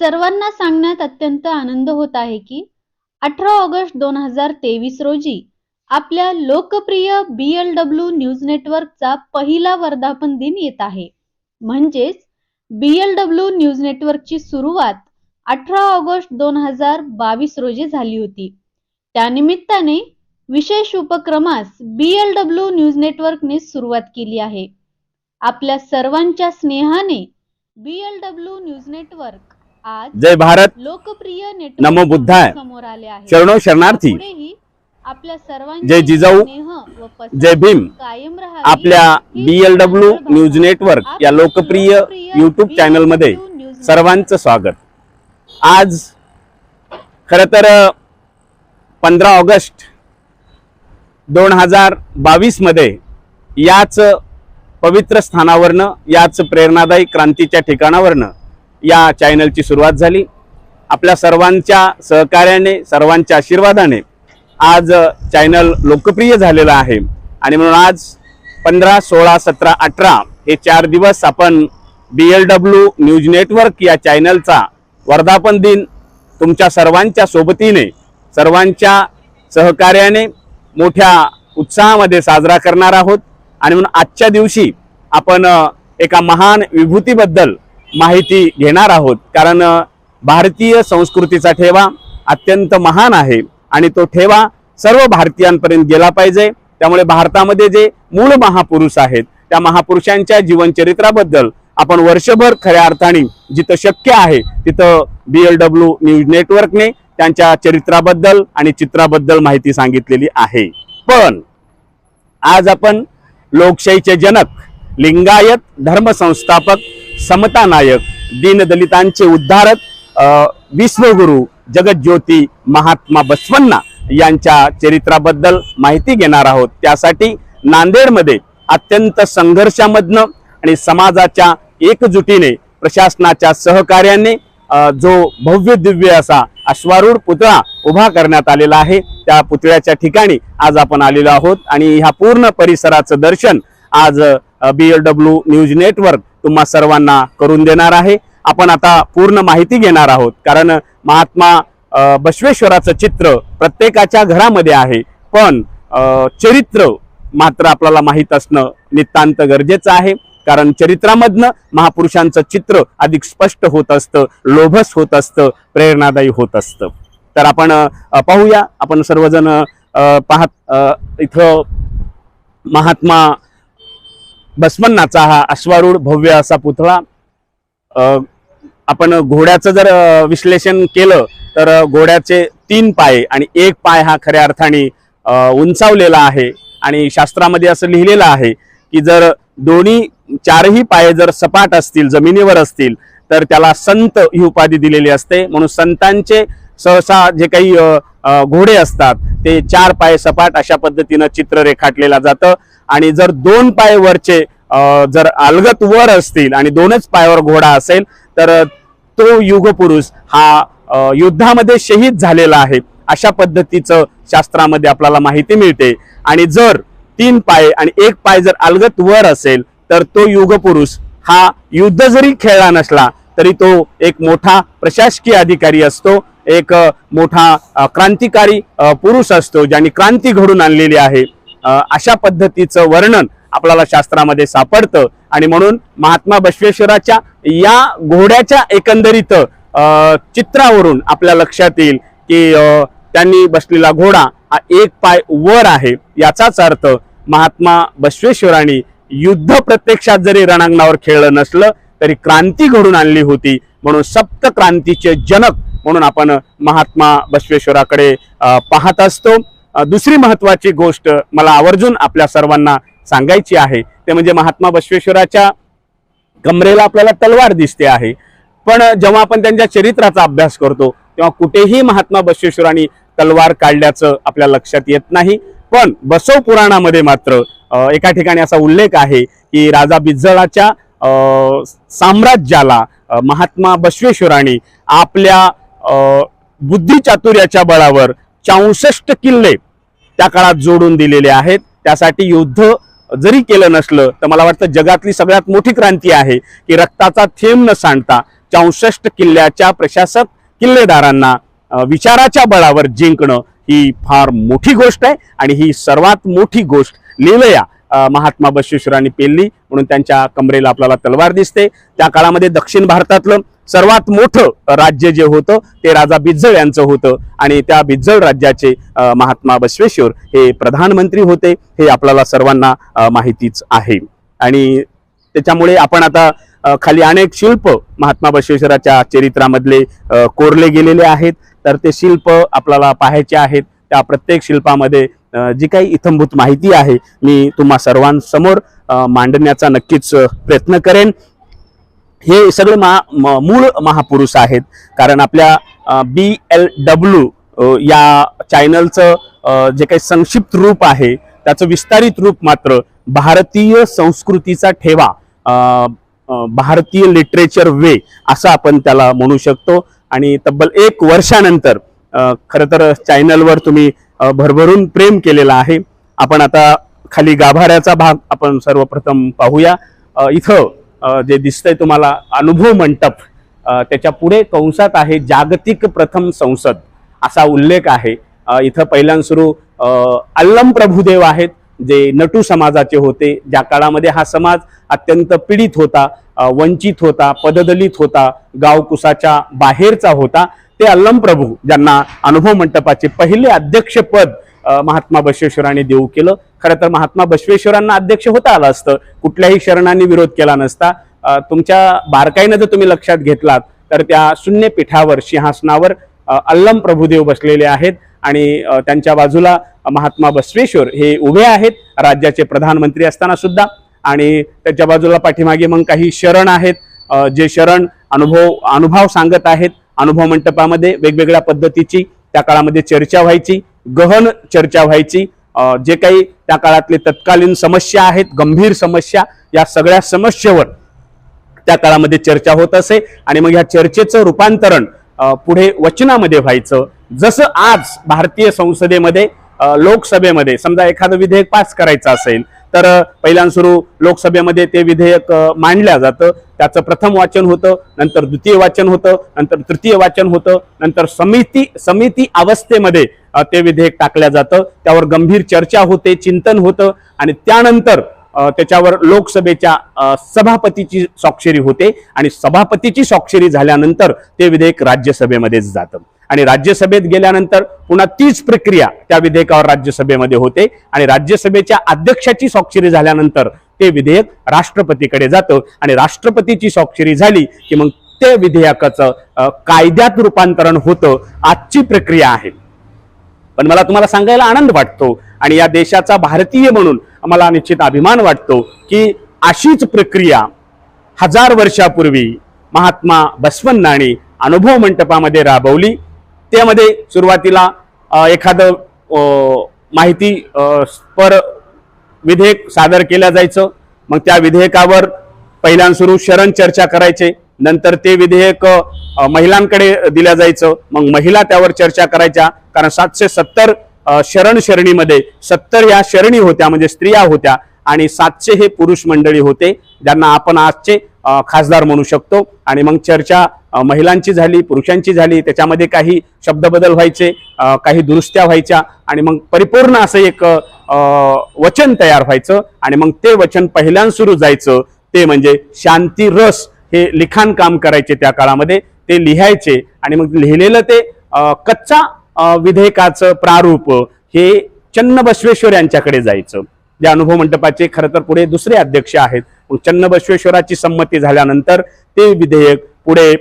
सर्वांना सांगण्यात अत्यंत आनंद होत आहे की 18 ऑगस्ट 2023 रोजी आपल्या लोकप्रिय BLW न्यूज नेटवर्कचा पहिला वर्धापन दिन येत आहे. म्हणजेच BLW न्यूज नेटवर्कची सुरुवात 18 ऑगस्ट 2022 रोजी झाली होती. त्यानिमित्ताने विशेष उपक्रमास BLW न्यूज नेटवर्कने सुरुवात केली आहे. आपल्या सर्वांच्या स्नेहाने BLW न्यूज नेटवर्क आज जय भारत, लोकप्रिय नमो बुद्धाय, समोर आले आहे. शरणो शरणार्थी, पुढेही आपल्या सर्वांचे जय जिजाऊ, स्नेह व पसंत जय भीम. कायम राहावी. आपल्या BLW न्यूज नेटवर्क या लोकप्रिय यूट्यूब चॅनल मध्ये सर्वांचं स्वागत. आज खरं तर 15 ऑगस्ट 2022 मध्ये याच पवित्र स्थानावरनं, याच प्रेरणादायी क्रांतीच्या ठिकाणावरनं या चॅनलची सुरुवात झाली. आपल्या सर्वांच्या सहकार्याने, सर्वांच्या आशीर्वादाने आज चॅनल लोकप्रिय झालेलं आहे. आणि म्हणून आज 15, 16, 17, 18 हे 4 दिवस आपण BLW न्यूज नेटवर्क या चॅनलचा वर्धापन दिन तुमच्या सर्वांच्या सोबतीने, सर्वांच्या सहकार्याने मोठ्या उत्साहामध्ये साजरा करणार आहोत. आणि म्हणून आजच्या दिवशी आपण एका महान विभूतीबद्दल माहिती घेणार आहोत. कारण भारतीय संस्कृतीचा ठेवा अत्यंत महान आहे आणि तो ठेवा सर्व भारतीयांपर्यंत गेला पाहिजे. त्यामुळे भारतामध्ये जे मूळ महापुरुष आहेत त्या महापुरुषांच्या जीवनचरित्राबद्दल आपण वर्षभर खऱ्या अर्थाने जिथं शक्य आहे तिथं BLW न्यूज नेटवर्कने त्यांच्या चरित्राबद्दल आणि चित्राबद्दल माहिती सांगितलेली आहे. पण आज आपण लोकशाहीचे जनक, लिंगायत धर्म संस्थापक, समता नायक, दीनदलितांचे उद्धारक, विश्वगुरु जगज्योती महात्मा बसवण्णा यांच्या चरित्राबद्दल माहिती घेणार आहोत. त्यासाठी नांदेडमध्ये अत्यंत संघर्षामधनं आणि समाजाच्या एकजुटीने, प्रशासनाच्या सहकार्याने जो भव्य दिव्य असा अश्वारूढ पुतळा उभा करण्यात आलेला आहे, त्या पुतळ्याच्या ठिकाणी आज आपण आलेलो आहोत. आणि ह्या पूर्ण परिसराचं दर्शन आज BLW न्यूज नेटवर्क तुम्हा सर्वांना करून देणार आहे. आपण आता पूर्ण माहिती घेणार आहोत. कारण महात्मा बसवेश्वराचं चित्र प्रत्येकाच्या घरामध्ये आहे, पण चरित्र मात्र आपल्याला माहीत असणं नितांत गरजेचं आहे. कारण चरित्रामधनं महापुरुषांचं चित्र अधिक स्पष्ट होत असतं, लोभस होत असतं, प्रेरणादायी होत असतं. तर आपण पाहूया. आपण सर्वजण पाहत इथं महात्मा बसवण्णाचा हा अश्वारूढ भव्य असा पुतळा. आपण घोड्याचं जर विश्लेषण केलं तर घोड्याचे 3 पाय आणि 1 पाय हा खऱ्या अर्थाने उंचावलेला आहे. आणि शास्त्रामध्ये असं लिहिलेलं आहे की जर दोन्ही 4ही पाय जर सपाट असतील, जमिनीवर असतील, तर त्याला संत ही उपाधी दिलेली असते. म्हणून संतांचे सहसा जे काही घोडे असतात ते 4 पाय सपाट अशा पद्धतीनं चित्र रेखाटलेलं जातं. आणि जर 2 पाय वरचे जर अलगत वर असतील आणि 2च पायावर घोडा असेल तर तो युगपुरुष हा युद्धामध्ये शहीद झालेला आहे, अशा पद्धतीचं शास्त्रामध्ये आपल्याला माहिती मिळते. आणि जर 3 पाय आणि 1 पाय जर अलगत वर असेल तर तो युगपुरुष हा युद्ध जरी खेळला नसला तरी तो एक मोठा प्रशासकीय अधिकारी असतो, एक मोठा क्रांतिकारी पुरुष असतो, ज्यांनी क्रांती घडून आणलेली आहे. अशा पद्धतीचं वर्णन आपल्याला शास्त्रामध्ये सापडतं. आणि म्हणून महात्मा बसवेश्वराच्या या घोड्याच्या एकंदरीत चित्रावरून आपल्या लक्षात येईल की त्यांनी बसलेला घोडा हा 1 पाय वर आहे. याचाच अर्थ महात्मा बसवेश्वरांनी युद्ध प्रत्यक्षात जरी रणांगणावर खेळलं नसलं तरी क्रांती घडून आणली होती. म्हणून सप्त क्रांतीचे जनक म्हणून आपण महात्मा बसवेश्वराकडे पाहत असतो. दुसरी महत्वाची गोष्ट मला आवर्जून आपल्या सर्वांना सांगायची आहे ते म्हणजे महात्मा बसवेश्वराच्या कमरेला आपल्याला तलवार दिसते आहे, पण जेव्हा आपण त्यांच्या चरित्राचा अभ्यास करतो तेव्हा कुठेही महात्मा बसवेश्वरांनी तलवार काढल्याचं आपल्या लक्षात येत नाही. पण बसव पुराणामध्ये मात्र एका ठिकाणी असा उल्लेख आहे की राजा बिज्जळाच्या साम्राज्याला महात्मा बसवेश्वरांनी आपल्या बुद्धिचातुर्याच्या बळावर 64 किल्ले त्या काळात जोडून दिलेले आहेत. त्यासाठी युद्ध जरी केलं नसलं तर मला वाटतं जगातली सगळ्यात मोठी क्रांती आहे की रक्ताचा थेंब न सांडता 64 किल्ल्याच्या प्रशासक किल्लेदारांना विचाराच्या बळावर जिंकणं ही फार मोठी गोष्ट आहे आणि ही सर्वात मोठी गोष्ट लीलया महात्मा बसवेश्वरांनी पेलली म्हणून त्यांच्या कमरेला आपल्याला तलवार दिसते. त्या काळामध्ये दक्षिण भारतातलं सर्वात मोठं राज्य जे होतं ते राजा बिज्जळ यांचं होतं आणि त्या बिज्जळ राज्याचे महात्मा बसवेश्वर हे प्रधानमंत्री होते हे आपल्याला सर्वांना माहितीच आहे. आणि त्याच्यामुळे आपण आता खाली अनेक शिल्प महात्मा बसवेश्वराच्या चरित्रामधले कोरले गेलेले आहेत. तर ते शिल्प आपल्याला पाहायचे आहेत. त्या प्रत्येक शिल्पामध्ये जी काही इत्थंभूत माहिती आहे मी तुम्हा सर्वांसमोर मांडण्याचा नक्कीच प्रयत्न करेन. हे सगळे मूळ महापुरुष आहेत कारण आपल्या BLW या चॅनलचं जे काही संक्षिप्त रूप आहे त्याचं विस्तारित रूप मात्र भारतीय संस्कृतीचा ठेवा, भारतीय लिटरेचर वे असं आपण त्याला म्हणू शकतो. आणि तब्बल 1 वर्षानंतर खरं तर चॅनलवर तुम्ही भरभरून प्रेम केलेलं आहे. आपण आता खाली गाभाऱ्याचा भाग आपण सर्वप्रथम पाहूया. इथं जे दिसतंय तुम्हाला अनुभव मंटप, त्याच्या पुढे कंसात आहे जागतिक प्रथम संसद असा उल्लेख आहे. इथं पहिल्यांसुरू अल्लम प्रभुदेव आहेत जे नटू समाजाचे होते. ज्या काळामध्ये हा समाज अत्यंत पीडित होता, वंचित होता, पददलित होता, गावकुसाच्या बाहेरचा होता. ते अल्लम प्रभू ज्यांना अनुभव मंटपाचे पहिले अध्यक्षपद महात्मा बसवेश्वरांनी देऊ केलं. खरं तर महात्मा बसवेश्वरांना अध्यक्ष होता आलं असतं, कुठल्याही शरणांनी विरोध केला नसता. तुमच्या बारकाईनं जर तुम्ही लक्षात घेतलात तर त्या शून्य पीठावर सिंहासनावर अल्लम प्रभुदेव बसलेले आहेत आणि त्यांच्या बाजूला महात्मा बसवेश्वर हे उभे आहेत राज्याचे प्रधानमंत्री असताना सुद्धा. आणि त्याच्या बाजूला पाठीमागे मग काही शरण आहेत जे शरण अनुभव सांगत आहेत. अनुभव मंटपामध्ये वेगवेगळ्या पद्धतीची त्या काळामध्ये चर्चा व्हायची, गहन चर्चा व्हायची. जे काही त्या काळातले तत्कालीन समस्या आहेत, गंभीर समस्या, या सगळ्या समस्येवर त्या काळामध्ये चर्चा होत असे आणि मग ह्या चर्चेचं रूपांतरण पुढे वचनामध्ये व्हायचं. जसं आज भारतीय संसदेमध्ये लोकसभेमध्ये समजा एखादं विधेयक पास करायचं असेल तर पहिल्यांसुरू लोकसभेमध्ये ते विधेयक मांडलं जातं. त्याचं प्रथम वाचन होतं, नंतर द्वितीय वाचन होतं, नंतर तृतीय वाचन होतं, नंतर समिती अवस्थेमध्ये ते विधेयक टाकलं जातं. त्यावर गंभीर चर्चा होते, चिंतन होतं आणि त्यानंतर त्याच्यावर लोकसभेच्या सभापतीची स्वाक्षरी होते आणि सभापतीची स्वाक्षरी झाल्यानंतर ते विधेयक राज्यसभेमध्येच जातं आणि राज्यसभेत गेल्यानंतर पुन्हा तीच प्रक्रिया त्या विधेयकावर राज्यसभेमध्ये होते आणि राज्यसभेच्या अध्यक्षाची स्वाक्षरी झाल्यानंतर ते विधेयक राष्ट्रपतीकडे जातं आणि राष्ट्रपतीची स्वाक्षरी झाली की मग ते विधेयकाचं कायद्यात रूपांतरण होतं. आजची प्रक्रिया आहे. पण मला तुम्हाला सांगायला आनंद वाटतो आणि या देशाचा भारतीय म्हणून मला निश्चित अभिमान वाटतो की अशीच प्रक्रिया 1000 वर्षापूर्वी महात्मा बसवण्णांनी अनुभव मंटपामध्ये राबवली. त्यामध्ये सुरुवातीला एखादं माहिती पर विधेयक सादर केलं जायचं. मग त्या विधेयकावर पहिल्यांसुरू शरण चर्चा करायचे, नंतर ते विधेयक महिलांकडे दिलं जायचं, मग महिला त्यावर चर्चा करायच्या. कारण 770 शरण शरणीमध्ये 70 या शरणी होत्या म्हणजे स्त्रिया होत्या आणि 700 हे पुरुष मंडळी होते ज्यांना आपण आजचे खासदार म्हणू शकतो. आणि मग चर्चा महिलांची झाली, पुरुषांची झाली, त्याच्यामध्ये काही शब्दबदल व्हायचे, काही दुरुस्त्या व्हायच्या आणि मग परिपूर्ण असं एक वचन तयार व्हायचं आणि मग ते वचन पहिल्यांसुरू जायचं ते म्हणजे शांती रस हे लिखाण काम करायचे. त्या काळामध्ये ते लिहायचे आणि मग लिहिलेलं ते कच्चा विधेयकाचं प्रारूप हे चन्नबसवेश्वर यांच्याकडे जायचं, जे अनुभव मंटपाचे खरं तर पुढे दुसरे अध्यक्ष आहेत. मग चन्नबसवेश्वराची संमती झाल्यानंतर ते विधेयक पुढे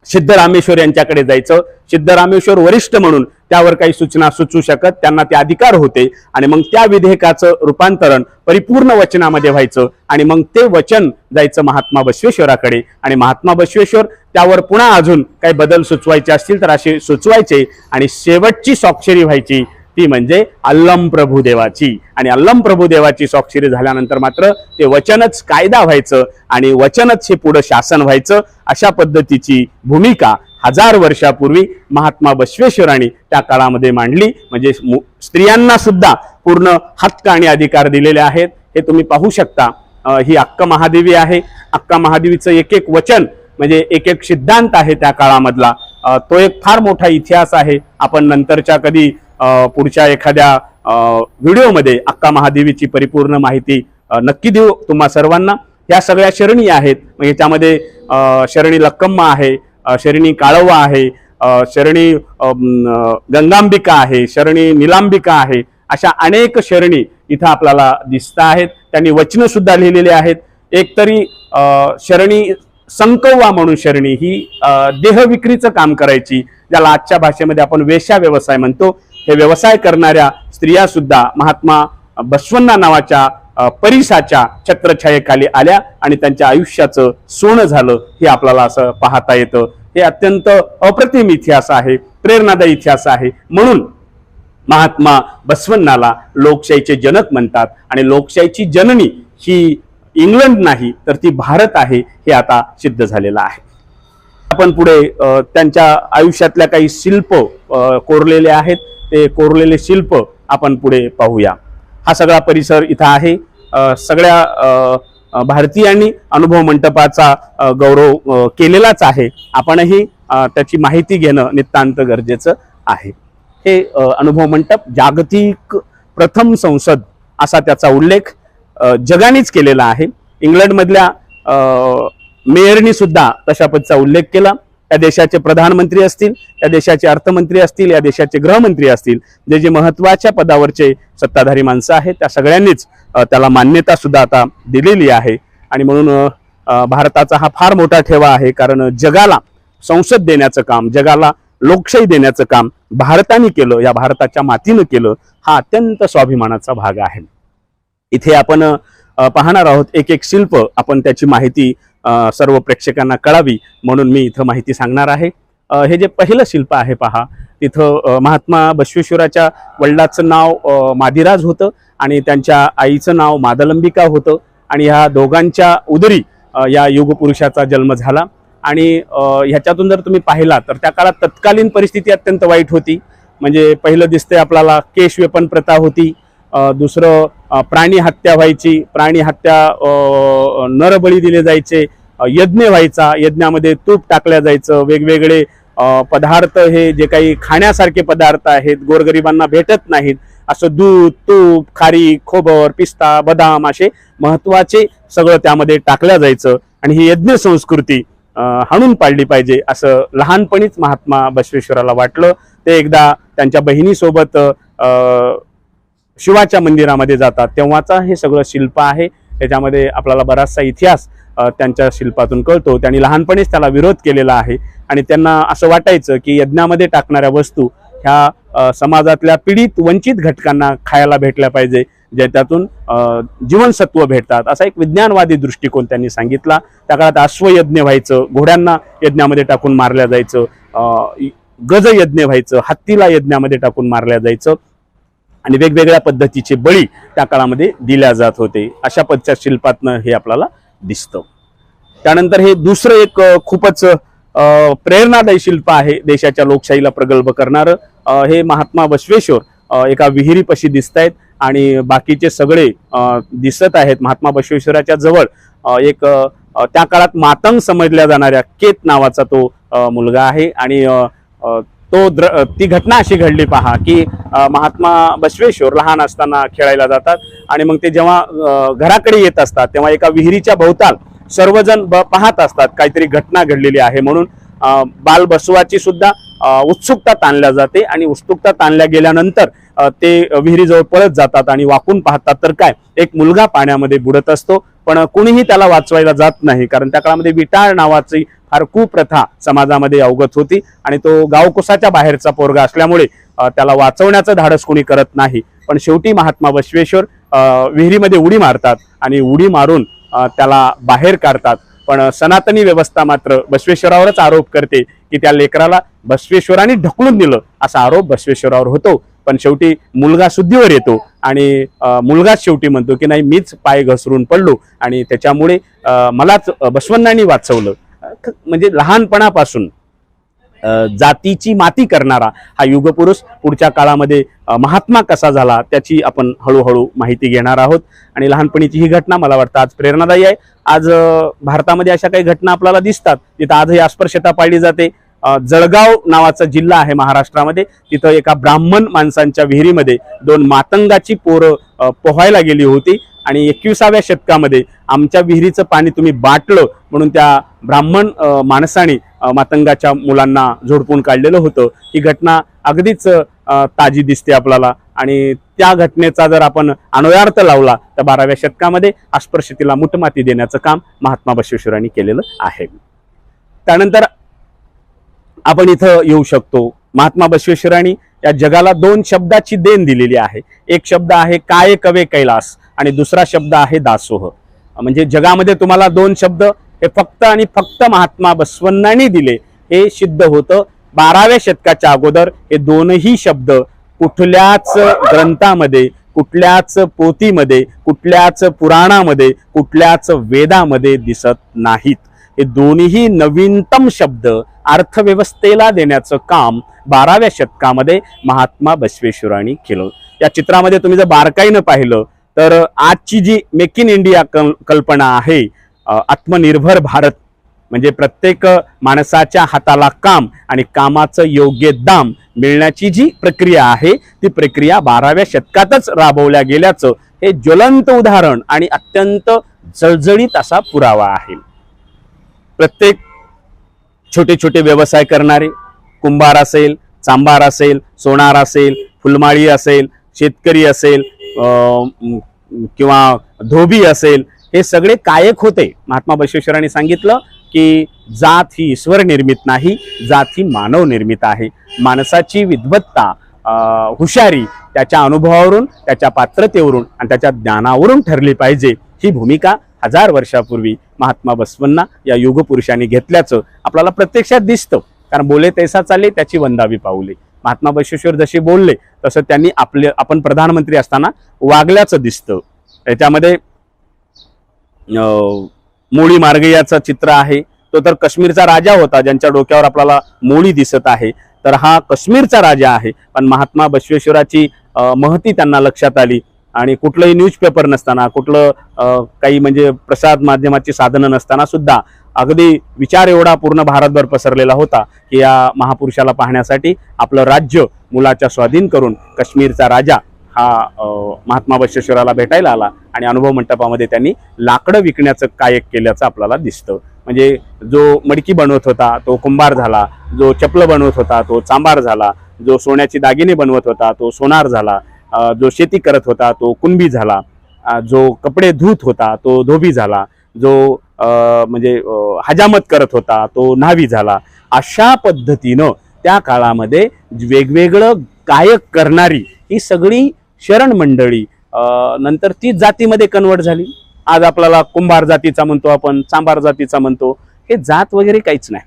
सिद्धरामेश्वर यांच्याकडे जायचं. सिद्धरामेश्वर वरिष्ठ म्हणून त्यावर काही सूचना सुचवू शकत, त्यांना ते अधिकार होते आणि मग त्या विधेयकाचं रूपांतरण परिपूर्ण वचनामध्ये व्हायचं आणि मग ते वचन जायचं महात्मा बसवेश्वराकडे आणि महात्मा बसवेश्वर त्यावर पुन्हा अजून काही बदल सुचवायचे असतील तर असे सुचवायचे आणि शेवटची स्वाक्षरी व्हायची ती म्हणजे अल्लम प्रभुदेवाची आणि अल्लम प्रभुदेवाची स्वाक्षरी झाल्यानंतर मात्र ते वचनच कायदा व्हायचं आणि वचनच हे पुढे शासन व्हायचं. अशा पद्धतीची भूमिका 1000 वर्षापूर्वी महात्मा बसवेश्वरांनी त्या काळामध्ये मांडली. म्हणजे स्त्रियांना सुद्धा पूर्ण हक्क आणि अधिकार दिलेले आहेत. हे तुम्ही पाहू शकता. ही अक्का महादेवी आहे. अक्का महादेवीचं एक एक वचन म्हणजे एक एक सिद्धांत आहे त्या काळामधला, तो एक फार मोठा इतिहास आहे. आपण नंतरच्या कधी पुढच्या एखाद्या व्हिडिओमध्ये अक्का महादेवीची परिपूर्ण माहिती नक्की देऊ तुम्हा सर्वांना. ह्या सगळ्या शरणी आहेत. म्हणजे त्यामध्ये शरणी लक्कम्मा आहे, शरणी काळवा आहे, शरणी गंगांबिका आहे, शरणी निलांबिका आहे. अशा अनेक शरणी इथं आपल्याला दिसत आहेत. त्यांनी वचनं सुद्धा लिहिलेली आहेत. एक तरी शरणी संकव्वा म्हणून शरणी ही देहविक्रीचं काम करायची, ज्याला आजच्या भाषेमध्ये आपण वेश्या व्यवसाय म्हणतो. हे व्यवसाय करणाऱ्या स्त्रिया सुद्धा महात्मा बसवण्णा नावाच्या परिसाच्या छत्रछायेखाली आल्या आणि त्यांच्या आयुष्याचं सोनं झालं, हे आपल्याला असं पाहता येतं. हे अत्यंत अप्रतिम इतिहास आहे, प्रेरणादायी इतिहास आहे. म्हणून महात्मा बसवण्णाला लोकशाहीचे जनक म्हणतात. आणि लोकशाहीची जननी ही इंग्लंड नाही तर ती भारत आहे, हे आता सिद्ध झालेलं आहे. आपण पुढे त्यांच्या आयुष्यातल्या काही शिल्प कोरलेले आहेत, ते कोरलेले शिल्प आपण पुढे पाहूया. हा सगळा परिसर इथं आहे. सगळ्या भारतीयांनी अनुभव मंटपाचा गौरव केलेलाच आहे. आपणही त्याची माहिती घेणं नितांत गरजेचं आहे. हे अनुभव मंटप जागतिक प्रथम संसद असा त्याचा उल्लेख जगानेच केलेला आहे. इंग्लंडमधल्या मेयरनी सुद्धा तशा पद्धतीचा उल्लेख केला. त्या देशाचे प्रधानमंत्री असतील, त्या देशाचे अर्थमंत्री असतील, या देशाचे गृहमंत्री असतील, जे जे महत्वाच्या पदावरचे सत्ताधारी माणसं आहेत, त्या सगळ्यांनीच त्याला मान्यता सुद्धा आता दिलेली आहे. आणि म्हणून भारताचा हा फार मोठा ठेवा आहे, कारण जगाला संसद देण्याचं काम, जगाला लोकशाही देण्याचं काम भारताने केलं, या भारताच्या मातीनं केलं. हा अत्यंत स्वाभिमानाचा भाग आहे. इथे आपण पाहणार आहोत एक एक शिल्प. आपण त्याची माहिती सर्व प्रेक्षकांना कळावी म्हणून मी इथं माहिती सांगणार आहे. हे जे पहिलं शिल्प आहे पहा, तिथं महात्मा बसवेश्वराच्या वडिलाचं नाव मादिराज होतं आणि त्यांच्या आईचं नाव मादलंबिका होतं. आणि ह्या दोघांच्या उदरी या युगपुरुषाचा जन्म झाला. आणि ह्याच्यातून जर तुम्ही पाहिला तर त्या काळात तत्कालीन परिस्थिती अत्यंत वाईट होती. म्हणजे पहिलं दिसतंय आपल्याला केश वेपन प्रथा होती. दुसरं प्राणी हत्या व्हायची, प्राणी हत्या, नरबळी दिले जायचे, यज्ञ व्हायचा, यज्ञामध्ये तूप टाकल्या जायचं, वेगवेगळे पदार्थ, हे जे काही खाण्यासारखे पदार्थ आहेत गोरगरिबांना भेटत नाहीत, असं दूध, तूप, खारी, खोबर, पिस्ता, बदाम असे महत्वाचे सगळं त्यामध्ये टाकल्या जायचं. आणि ही यज्ञ संस्कृती हाणून पाडली पाहिजे असं लहानपणीच महात्मा बसवेश्वराला वाटलं. ते एकदा त्यांच्या बहिणीसोबत शिवाच्या मंदिरामध्ये जातात, तेव्हाचा हे सगळं शिल्प आहे. त्याच्यामध्ये आपल्याला बराचसा इतिहास त्यांच्या शिल्पातून कळतो. त्यांनी लहानपणीच त्याला विरोध केलेला आहे आणि त्यांना असं वाटायचं की यज्ञामध्ये टाकणाऱ्या वस्तू ह्या समाजातल्या पीडित वंचित घटकांना खायला भेटल्या पाहिजे, ज्याच्यातून जीवनसत्व भेटतात, असा एक विज्ञानवादी दृष्टिकोन त्यांनी सांगितला. त्या काळात अश्वयज्ञ व्हायचं, घोड्यांना यज्ञामध्ये टाकून मारल्या जायचं, गजयज्ञ व्हायचं, हत्तीला यज्ञामध्ये टाकून मारल्या जायचं आणि वेगवेगळ्या पद्धतीचे बळी त्या काळामध्ये दिल्या जात होते. अशा पद्धतीच्या शिल्पातनं हे आपल्याला दिसतं. त्यानंतर हे दुसरं एक खूपच प्रेरणादायी शिल्प आहे देशाच्या लोकशाहीला प्रगल्भ करणारं. हे महात्मा बसवेश्वर एका विहिरीपाशी दिसत आहेत आणि बाकीचे सगळे दिसत आहेत. महात्मा बसवेश्वराच्या जवळ एक त्या काळात मातंग समजल्या जाणाऱ्या केत नावाचा तो मुलगा आहे. आणि ती घटना अशी घडली पहा की महात्मा बसवेश्वर लहान असताना खेळायला जातात आणि मग ते जेव्हा घराकडे येत असतात तेव्हा एका विहिरीच्या भोवताल सर्वजण पाहत असतात, काहीतरी घटना घडलेली आहे म्हणून बाल बसवाची सुद्धा उत्सुकता ताणल्या जाते. आणि उत्सुकता ताणल्या गेल्यानंतर ते विहिरीजवळ पळत जातात आणि वाकून पाहतात तर काय, एक मुलगा पाण्यामध्ये बुडत असतो. पण कुणीही त्याला वाचवायला जात नाही, कारण त्या काळामध्ये विटाळ नावाची फार कुप्रथा समाजामध्ये अवगत होती आणि तो गावकुसाच्या बाहेरचा पोरगा असल्यामुळे त्याला वाचवण्याचं धाडस कोणी करत नाही. पण शेवटी महात्मा बसवेश्वर विहिरीमध्ये उडी मारतात आणि उडी मारून त्याला बाहेर काढतात. पण सनातनी व्यवस्था मात्र बसवेश्वरावरच आरोप करते की त्या लेकराला बसवेश्वरांनी ढकलून दिलं, असा आरोप बसवेश्वरावर होतो. पण शेवटी मुलगा शुद्धीवर येतो आणि मुलगाच शेवटी म्हणतो की नाही, मीच पाय घसरून पडलो आणि त्याच्यामुळे मलाच बसवण्णांनी वाचवलं. म्हणजे लहानपणापासून जातीची माती करणारा हा युगपुरुष पुढच्या काळामध्ये महात्मा कसा झाला त्याची आपण हळूहळू माहिती घेणार आहोत. आणि लहानपणीची ही घटना मला वाटतं आज प्रेरणादायी आहे. आज भारतामध्ये अशा काही घटना आपल्याला दिसतात जिथं आजही अस्पृश्यता पाळली जाते. जळगाव नावाचा जिल्हा आहे महाराष्ट्रामध्ये, तिथं एका ब्राह्मण माणसांच्या विहिरीमध्ये 2 मातंगाची पोरं पोहायला गेली होती आणि 21व्या शतकामध्ये आमच्या विहिरीचं पाणी तुम्ही बाटलं म्हणून त्या ब्राह्मण माणसाने मातंगाच्या मुलांना झोडपून काढलेलं होतं. ही घटना अगदीच ताजी दिसते आपल्याला आणि त्या घटनेचा जर आपण अन्वयार्थ लावला तर 12व्या शतकामध्ये अस्पृश्यतेला मुठमाती देण्याचं काम महात्मा बसवेश्वरांनी केलेलं आहे. त्यानंतर आपण इथं येऊ शकतो. महात्मा बसवेश्वरांनी या जगाला 2 शब्दाची देण दिलेली आहे. एक शब्द आहे काय कवे कैलास आणि दुसरा शब्द आहे दासोह. म्हणजे जगामध्ये तुम्हाला 2 शब्द हे फक्त आणि फक्त महात्मा बसवण्णांनी दिले हे सिद्ध होतं. 12व्या शतकाच्या अगोदर हे 2ही शब्द कुठल्याच ग्रंथामध्ये, कुठल्याच पोथीमध्ये, कुठल्याच पुराणामध्ये, कुठल्याच वेदामध्ये दिसत नाहीत. हे दोन्ही नवीनतम शब्द अर्थव्यवस्थेला देण्याचं काम 12व्या शतकामध्ये महात्मा बसवेश्वरांनी केलं. या चित्रामध्ये तुम्ही जर बारकाईनं पाहिलं तर आजची जी मेक इन इंडिया कल्पना आहे, आत्मनिर्भर भारत म्हणजे प्रत्येक माणसाच्या हाताला काम आणि कामाचं योग्य दाम मिळण्याची जी प्रक्रिया आहे ती प्रक्रिया 12व्या शतकातच राबवल्या गेल्याचं हे ज्वलंत उदाहरण आणि अत्यंत जळजळीत असा पुरावा आहे. प्रत्येक छोटे छोटे व्यवसाय करणारे, कुंभार असेल, चांभार असेल, सोनार असेल, फुलमाळी असेल, शेतकरी असेल किंवा धोबी असेल, हे सगळे कायक होते. महात्मा बसवेश्वरांनी सांगितलं की जात ही ईश्वर निर्मित नाही, जात ही मानव निर्मित आहे. माणसाची विद्वत्ता, हुशारी त्याच्या अनुभवावरून, त्याच्या पात्रतेवरून आणि त्याच्या ज्ञानावरून ठरली पाहिजे. ही भूमिका 1000 वर्षापूर्वी महात्मा बसवण्णा या युगपुरुषांनी घेतल्याचं आपल्याला प्रत्यक्षात दिसतं. कारण बोले तैसा चालले त्याची वंदावी पाऊले. महात्मा बसवेश्वर जसे बोलले तसं त्यांनी आपण प्रधानमंत्री असताना वागल्याचं दिसतं. याच्यामध्ये मोळी मार्गयाचं चित्र आहे. तो तर काश्मीरचा राजा होता ज्यांच्या डोक्यावर आपल्याला मोळी दिसत आहे, तर हा काश्मीरचा राजा आहे. पण महात्मा बसवेश्वराची महती त्यांना लक्षात आली आणि कुठलंही न्यूजपेपर नसताना, कुठलं काही म्हणजे प्रसार माध्यमाची साधनं नसताना सुद्धा अगदी विचार एवढा पूर्ण भारतभर पसरलेला होता की या महापुरुषाला पाहण्यासाठी आपलं राज्य मुलाच्या स्वाधीन करून काश्मीरचा राजा हा महात्मा बसवेश्वराला भेटायला आला आणि अनुभव मंडपामध्ये त्यांनी लाकडं विकण्याचं कायक केल्याचं आपल्याला दिसतं. म्हणजे जो मडकी बनवत होता तो कुंभार झाला, जो चपलं बनवत होता तो चांभार झाला, जो सोन्याची दागिने बनवत होता तो सोनार झाला, जो शेती करत होता तो कुणबी झाला, जो कपडे धुत होता तो धोबी झाला, जो म्हणजे हजामत करत होता तो न्हावी झाला. अशा पद्धतीनं त्या काळामध्ये वेगवेगळं कायक करणारी ही सगळी शरण मंडळी नंतर ती जातीमध्ये कन्वर्ट झाली. आज आपल्याला कुंभार जातीचा म्हणतो, आपण चांभार जातीचा म्हणतो. हे जात वगैरे काहीच नाही.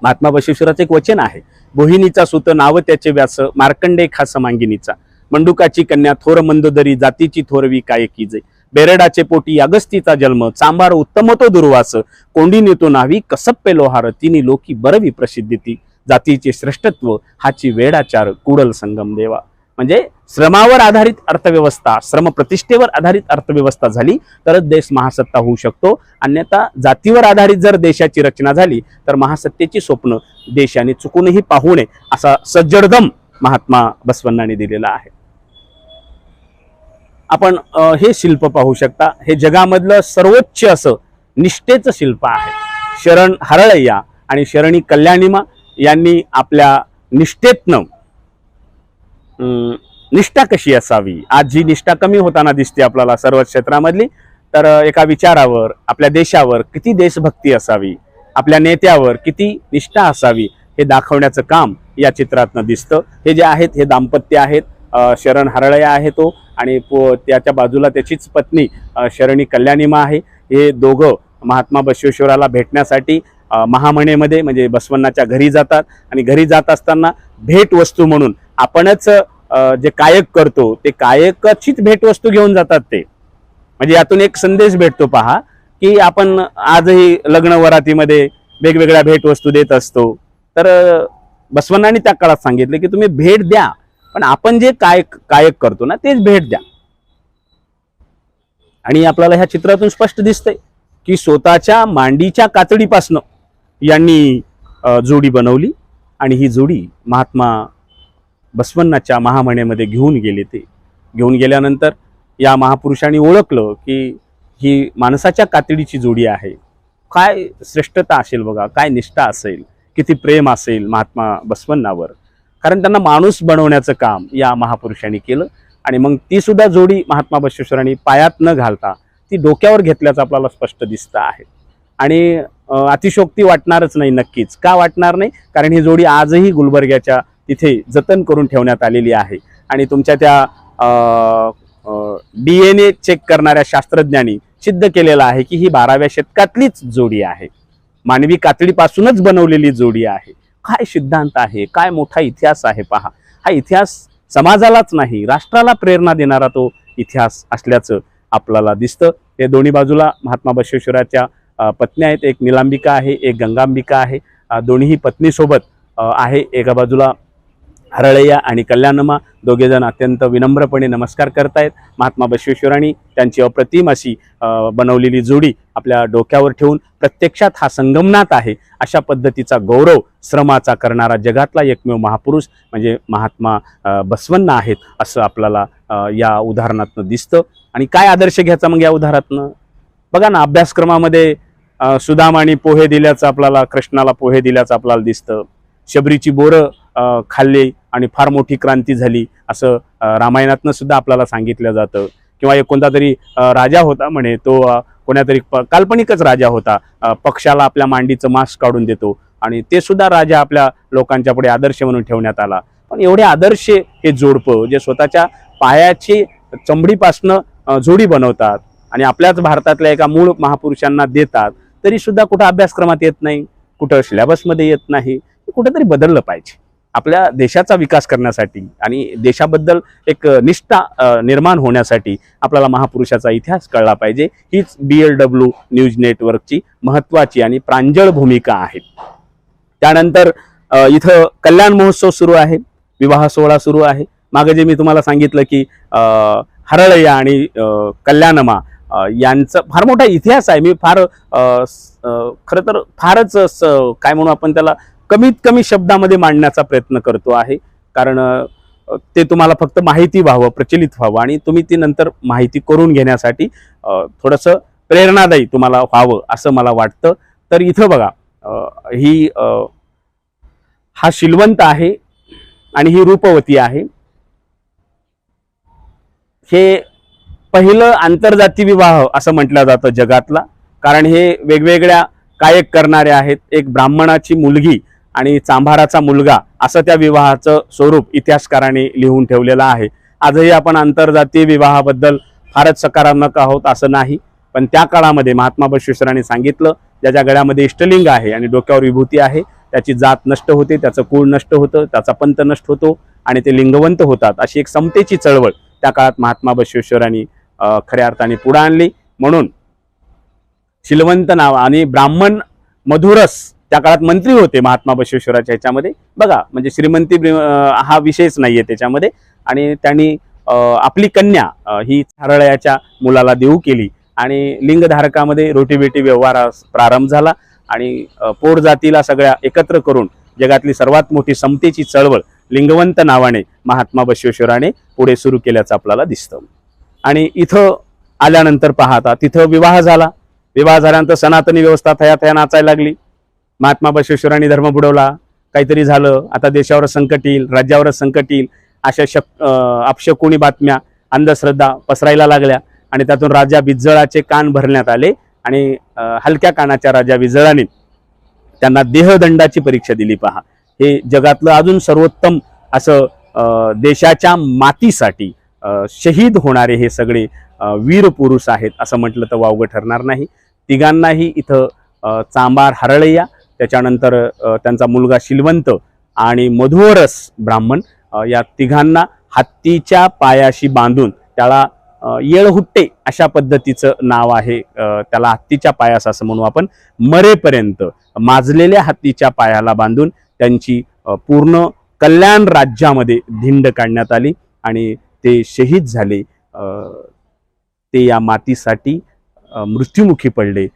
महात्मा बसवेश्वराचं एक वचन आहे, बोहिनीचा सुत नाव त्याचे व्यास, मार्कंडे खास मांगिनीचा, मंडुकाची कन्या थोर मंदोदरी, जातीची थोरवी कायकीजे, बेरडाचे पोटी अगस्तीचा जन्म, चांभार उत्तम तो दुर्वास, कोंडी नेतो नावी कसप्पे लोहार, तिनी लोकी बरवी प्रसिद्धी, जातीचे श्रेष्ठत्व हाची वेडाचार, कुडल संगम देवा. म्हणजे श्रमावर आधारित अर्थव्यवस्था, श्रम प्रतिष्ठेवर आधारित अर्थव्यवस्था झाली तरच देश महासत्ता होऊ शकतो. अन्यथा जातीवर आधारित जर देशाची रचना झाली तर महासत्तेची स्वप्न देशाने चुकूनही पाहू नये असा सज्जडदम महात्मा बसवण्णांनी दिलेला आहे. आपण हे शिल्प पाहू शकता. हे जगामधलं सर्वोच्च असं निष्ठेचं शिल्प आहे. शरण हरळय्या आणि शरणी कल्याणीमा यांनी आपल्या निष्ठेतनं निष्ठा कशी असावी, आज जी निष्ठा कमी होताना दिसते आपल्याला सर्व क्षेत्रामधली, तर एका विचारावर, आपल्या देशावर किती देशभक्ती असावी, आपल्या नेत्यावर किती निष्ठा असावी हे दाखवण्याचं काम या चित्रातनं दिसतं. हे जे आहेत हे दाम्पत्य आहेत. शरण हरळय्या आहे तो आणि त्याच्या बाजूला त्याचीच पत्नी शरणी कल्याणीमा आहे. हे दोघं महात्मा बसवेश्वराला भेटण्यासाठी महामनेमध्ये म्हणजे बसवण्णाच्या घरी जातात आणि घरी जात असताना भेट वस्तू म्हणून आपणच जे कायक करतो ते कायकाचीच भेटवस्तू घेऊन जातात ते. म्हणजे यातून एक संदेश भेटतो पहा की आपण आजही लग्न वरातीमध्ये वेगवेगळ्या भेटवस्तू देत असतो. तर बसवण्णांनी त्या काळात सांगितले की तुम्ही भेट द्या, पण आपण जे कायक करतो ना तेच भेट द्या. आणि आपल्याला ह्या चित्रातून स्पष्ट दिसतंय की स्वतःच्या मांडीच्या कातडीपासनं यांनी जोडी बनवली आणि ही जोडी महात्मा बसवण्णाच्या महामनेमध्ये घेऊन गेले. ते घेऊन गेल्यानंतर या महापुरुषांनी ओळखलं की ही माणसाच्या कातडीची जोडी आहे. काय श्रेष्ठता असेल बघा, काय निष्ठा असेल, किती प्रेम असेल महात्मा बसवण्णावर, कारण त्यांना माणूस बनवण्याचं काम या महापुरुषांनी केलं. आणि मग ती सुद्धा जोडी महात्मा बसवेश्वरांनी पायात न घालता ती डोक्यावर घेतल्याचं आपल्याला स्पष्ट दिसतं आहे. आणि अतिशोक्ती वाटणारच नाही, नक्कीच का वाटणार नाही, कारण ही जोडी आजही गुलबर्ग्याच्या तिथे जतन करून ठेवण्यात आलेली आहे. आणि तुमच्या त्या DNA चेक करणाऱ्या शास्त्रज्ञांनी सिद्ध केलेलं आहे की ही 12व्या शतकातलीच जोडी आहे, मानवी कातडीपासूनच बनवलेली जोडी आहे. काय सिद्धांत आहे, काय मोठा इतिहास आहे पहा. हा इतिहास समाजालाच नाही, राष्ट्राला प्रेरणा देणारा तो इतिहास असल्याचं आपल्याला दिसतं. ते दोन्ही बाजूला महात्मा बसवेश्वराच्या पत्न्या आहेत, एक निलांबिका आहे, एक गंगांबिका आहे. दोन्ही पत्नीसोबत आहे. एका बाजूला हरळय्या आणि कल्याणमा दोघे जण अत्यंत विनम्रपणे नमस्कार करतायत. महात्मा बसवेश्वरांनी त्यांची अप्रतिम अशी बनवलेली जोडी आपल्या डोक्यावर ठेवून प्रत्यक्षात हा संगमनाथ आहे अशा पद्धतीचा गौरव श्रमाचा करणारा जगातला एकमेव महापुरुष म्हणजे महात्मा बसवण्णा आहेत असं आपल्याला या उदाहरणातनं दिसतं. आणि काय आदर्श घ्यायचा मग या उदाहरणातनं बघा ना, अभ्यासक्रमामध्ये सुदाम आणि पोहे दिल्याचं आपल्याला, कृष्णाला पोहे दिल्याचं आपल्याला दिसतं. शबरीची बोरं खाल्ली आणि फार मोठी क्रांती झाली असं रामायणातनं सुद्धा आपल्याला सांगितलं जातं. किंवा एक कोणता तरी राजा होता म्हणे, तो कोणातरी काल्पनिकच राजा होता, पक्षाला आपल्या मांडीचं मांस काढून देतो आणि ते सुद्धा राजा आपल्या लोकांच्या पुढे आदर्श म्हणून ठेवण्यात आला. पण एवढे आदर्श हे जोडपं जे स्वतःच्या पायाची चमडीपासनं जोडी बनवतात आणि आपल्याच भारतातल्या एका मूळ महापुरुषांना देतात, तरी सुद्धा कुठं अभ्यासक्रमात येत नाही, कुठं सिलेबसमध्ये येत नाही. कुठेतरी बदललं पाहिजे. आपल्या देशाचा विकास करण्यासाठी आणि देशाबद्दल एक निष्ठा निर्माण होण्यासाठी आपल्याला महापुरुषाचा इतिहास कळला पाहिजे. हीच BLW न्यूज नेटवर्कची महत्त्वाची आणि प्रांजळ भूमिका आहे. त्यानंतर इथं कल्याण महोत्सव सुरू आहे, विवाह सोहळा सुरू आहे. मागे जे मी तुम्हाला सांगितलं की हरळय्या आणि कल्याणमा यांचा फार मोठा इतिहास आहे. मी फार खरं तर फारच काय म्हणू आपण त्याला कमीत कमी शब्दामध्ये मांडण्याचा प्रयत्न करतो आहे, कारण ते तुम्हाला फक्त माहिती व्हावं, प्रचलित व्हावं आणि तुम्ही ती नंतर माहिती करून घेण्यासाठी थोडंसं प्रेरणादायी तुम्हाला व्हावं असं मला वाटतं. तर इथं बघा, हा शिलवंत आहे आणि ही रूपवती आहे. हे पहिलं आंतरजाती विवाह असं म्हटलं जातं जगातला, कारण हे वेगवेगळ्या कायक करणारे आहेत. एक ब्राह्मणाची मुलगी आणि चांभाराचा मुलगा असं त्या विवाहाचं स्वरूप इतिहासकारांनी लिहून ठेवलेलं आहे. आजही आपण आंतरजातीय विवाहाबद्दल फारच सकारात्मक आहोत असं नाही, पण त्या काळामध्ये महात्मा बसवेश्वरांनी सांगितलं, ज्याच्या गळ्यामध्ये इष्टलिंग आहे आणि डोक्यावर विभूती आहे त्याची जात नष्ट होते, त्याचं कुळ नष्ट होतं, त्याचा पंथ नष्ट होतो आणि ते लिंगवंत होतात. अशी एक समतेची चळवळ त्या काळात महात्मा बसवेश्वरांनी खऱ्या अर्थाने पुढे आणली. म्हणून शिलवंत नाव आणि ब्राह्मण मधुरस त्या काळात मंत्री होते महात्मा बसवेश्वराच्या ह्याच्यामध्ये बघा, म्हणजे श्रीमंती हा विषयच नाहीये त्याच्यामध्ये. आणि त्यांनी आपली कन्या ही हरळयाच्या मुलाला देऊ केली आणि लिंगधारकामध्ये रोटीबेटी व्यवहार प्रारंभ झाला आणि पोट जातीला सगळ्या एकत्र करून जगातली सर्वात मोठी समतेची चळवळ लिंगवंत नावाने महात्मा बसवेश्वराने पुढे सुरू केल्याचं आपल्याला दिसतं. आणि इथं आल्यानंतर पाहता तिथं विवाह झाला. विवाह झाल्यानंतर सनातनी व्यवस्था थया नाचायला लागली. महात्मा बसवेश्वरांनी धर्म बुडवला, काहीतरी झालं, आता देशावर संकट येईल, राज्यावर संकट येईल अशा अपशकुनी बातम्या, अंधश्रद्धा पसरायला लागल्या आणि त्यातून राजा बिज्जळाचे कान भरण्यात आले आणि हलक्या कानाच्या राजा बिज्जळाने त्यांना देहदंडाची परीक्षा दिली. पहा, हे जगातलं अजून सर्वोत्तम असं देशाच्या मातीसाठी शहीद होणारे हे सगळे वीर पुरुष आहेत असं म्हटलं तर वावगं ठरणार नाही. तिघांनाही इथं चांभार हरळय्या, त्याच्यानंतर त्यांचा मुलगा शिलवंत आणि मधुवरस ब्राह्मण या तिघांना हत्तीच्या पायाशी बांधून, त्याला येळहुट्टे अशा पद्धतीचं नाव आहे, त्याला हत्तीच्या पायास असं म्हणू आपण, मरेपर्यंत माजलेल्या हत्तीच्या पायाला बांधून त्यांची पूर्ण कल्याण राज्यामध्ये धिंड काढण्यात आली आणि ते शहीद झाले. ते या मातीसाठी मृत्युमुखी पडले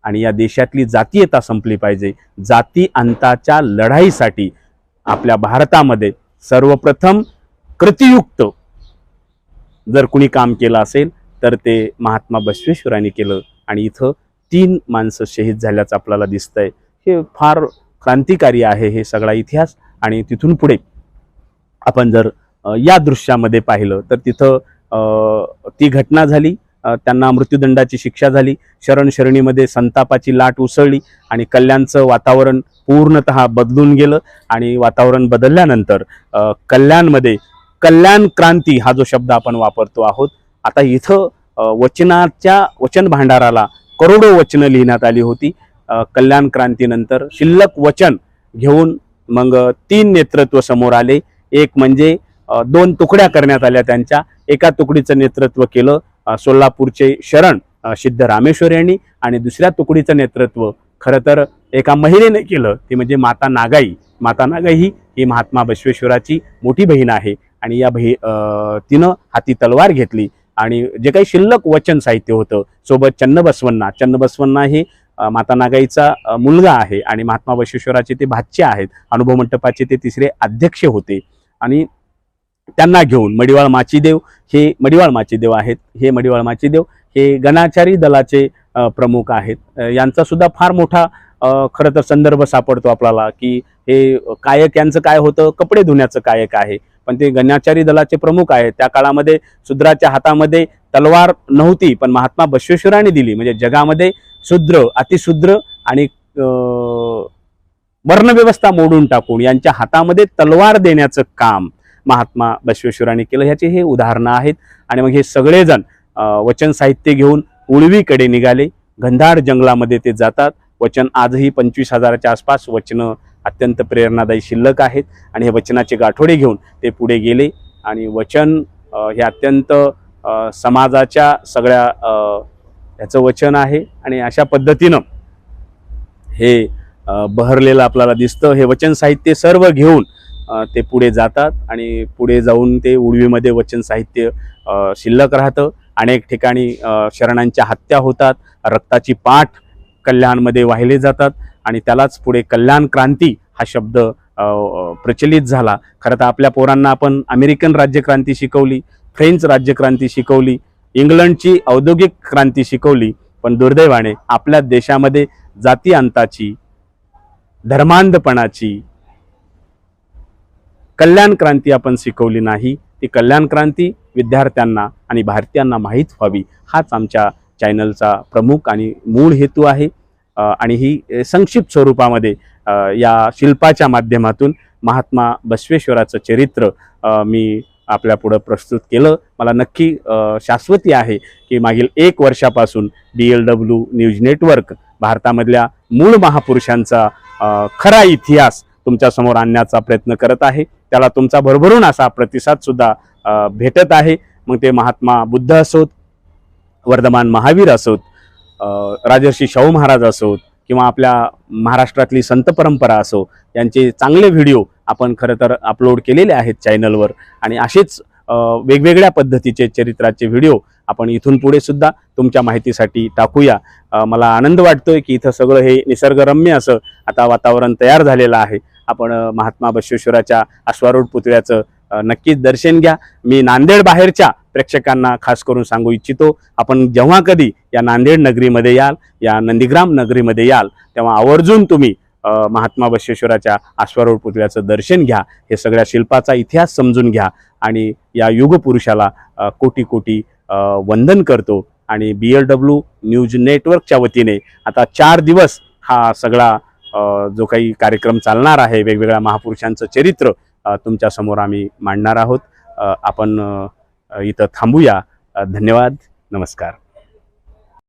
आणि या देशातली जातीयता संपली पाहिजे. जाती अंताच्या लढाईसाठी आपल्या भारतामध्ये सर्वप्रथम कृतियुक्त जर कुणी काम केलं असेल तर ते महात्मा बसवेश्वरांनी केलं आणि इथं 3 माणसं शहीद झाल्याचं आपल्याला दिसतंय. हे फार क्रांतिकारी आहे हे सगळा इतिहास. आणि तिथून पुढे आपण जर या दृश्यामध्ये पाहिलं तर तिथं ती घटना झाली, त्यांना मृत्यूदंडाची शिक्षा झाली. शरणशरणीमध्ये संतापाची लाट उसळली आणि कल्याणचं वातावरण पूर्णतः बदलून गेलं. आणि वातावरण बदलल्यानंतर कल्याणमध्ये कल्याण क्रांती हा जो शब्द आपण वापरतो आहोत, आता इथं वचन भांडाराला करोडो वचनं लिहिण्यात आली होती. कल्याण क्रांतीनंतर शिल्लक वचन घेऊन मग 3 नेतृत्व समोर आले. एक म्हणजे 2 तुकड्या करण्यात आल्या. त्यांच्या एका तुकडीचं नेतृत्व केलं सोलापूरचे शरण सिद्धरामेश्वर यांनी आणि दुसऱ्या तुकडीचं नेतृत्व खरं तर एका महिलेने केलं, ती म्हणजे माता नागाई. माता नागाई ही महात्मा बसवेश्वराची मोठी बहीण आहे आणि या तिनं हाती तलवार घेतली आणि जे काही शिल्लक वचन साहित्य होतं सोबत चन्नबसवण्णा हे माता नागाईचा मुलगा आहे आणि महात्मा बसवेश्वराचे ते भाचे आहेत. अनुभव मंडपाचे ते 3रे अध्यक्ष होते आणि त्यांना घेऊन मडिवाळ माचीदेव आहेत. हे मडिवाळ माचीदेव हे गणाचारी दलाचे प्रमुख आहेत. यांचा सुद्धा फार मोठा खरं तर संदर्भ सापडतो आपल्याला की हे कायक यांचं काय होतं, कपडे धुण्याचं कायक आहे, पण ते गणाचारी दलाचे प्रमुख आहेत. त्या काळामध्ये शूद्राच्या हातामध्ये तलवार नव्हती, पण महात्मा बसवेश्वरांनी दिली. म्हणजे जगामध्ये शूद्र, अतिशूद्र आणि वर्णव्यवस्था मोडून टाकून यांच्या हातामध्ये तलवार देण्याचं काम महात्मा बसवेश्वरांनी केलं. ह्याचे हे उदाहरणं आहेत. आणि मग हे सगळेजण वचन साहित्य घेऊन उळवीकडे निघाले. गंधाड जंगलामध्ये ते जातात. वचन आजही 25,000च्या आसपास वचनं अत्यंत प्रेरणादायी शिल्लक आहेत आणि हे वचनाचे गाठोडे घेऊन ते पुढे गेले. आणि वचन हे अत्यंत समाजाच्या सगळ्या ह्याचं वचन आहे आणि अशा पद्धतीनं हे बहरलेलं आपल्याला दिसतं. हे वचन साहित्य सर्व घेऊन ते पुढे जातात आणि पुढे जाऊन ते उळवीमध्ये वचन साहित्य शिल्लक राहतं. अनेक ठिकाणी शरणांच्या हत्या होतात, रक्ताची पाठ कल्याणमध्ये वाहिले जातात आणि त्यालाच पुढे कल्याण क्रांती हा शब्द प्रचलित झाला. खरं तर आपल्या पोरांना आपण अमेरिकन राज्यक्रांती शिकवली, फ्रेंच राज्यक्रांती शिकवली, इंग्लंडची औद्योगिक क्रांती शिकवली, पण दुर्दैवाने आपल्या देशामध्ये जाती अंताची, धर्मांधपणाची कल्याण क्रांती आपण शिकवली नाही. ती कल्याण क्रांती विद्यार्थ्यांना आणि भारतीयांना माहीत व्हावी हाच आमच्या चॅनलचा प्रमुख आणि मूळ हेतू आहे. आणि ही संक्षिप्त स्वरूपामध्ये या शिल्पाच्या माध्यमातून महात्मा बसवेश्वराचं चरित्र मी आपल्या पुढं प्रस्तुत केलं. मला नक्की शाश्वती आहे की मागील 1 वर्षापासून DLW न्यूज नेटवर्क भारतामधल्या मूळ महापुरुषांचा खरा इतिहास तुमच्यासमोर आणण्याचा प्रयत्न करत आहे. त्याला तुमचा भरभरून असा प्रतिसाद सुद्धा भेटत आहे. मग ते महात्मा बुद्ध असोत, वर्धमान महावीर असोत, राजर्षी शाहू महाराज असोत किंवा आपल्या महाराष्ट्रातली संत परंपरा असो, यांचे चांगले व्हिडिओ आपण खरं तर अपलोड केलेले आहेत चॅनलवर. आणि असेच वेगवेगळ्या पद्धतीचे चरित्राचे व्हिडिओ आपण इथून पुढे सुद्धा तुमच्या माहितीसाठी टाकूया. मला आनंद वाटतोय की इथं सगळं हे निसर्गरम्य असं आता वातावरण तयार झालेलं आहे. आपण महात्मा बसवेश्वराच्या अश्वारूढ पुतळ्याचं नक्कीच दर्शन घ्या. मी नांदेड बाहेरच्या प्रेक्षकांना खास करून सांगू इच्छितो, आपण जेव्हा कधी या नांदेड नगरीमध्ये याल, या नंदीग्राम नगरीमध्ये याल, तेव्हा आवर्जून तुम्ही महात्मा बसवेश्वराच्या अश्वारूढ पुतळ्याचं दर्शन घ्या. हे सगळ्या शिल्पाचा इतिहास समजून घ्या आणि या युगपुरुषाला कोटी कोटी वंदन करतो. आणि BLW न्यूज नेटवर्कच्या वतीने आता 4 दिवस हा सगळा जो काही कार्यक्रम चालणार आहे, वेगवेगळ्या महापुरुषांचं चरित्र तुमच्या समोर आम्ही मांडणार आहोत. आपण इथं थांबूया. धन्यवाद. नमस्कार.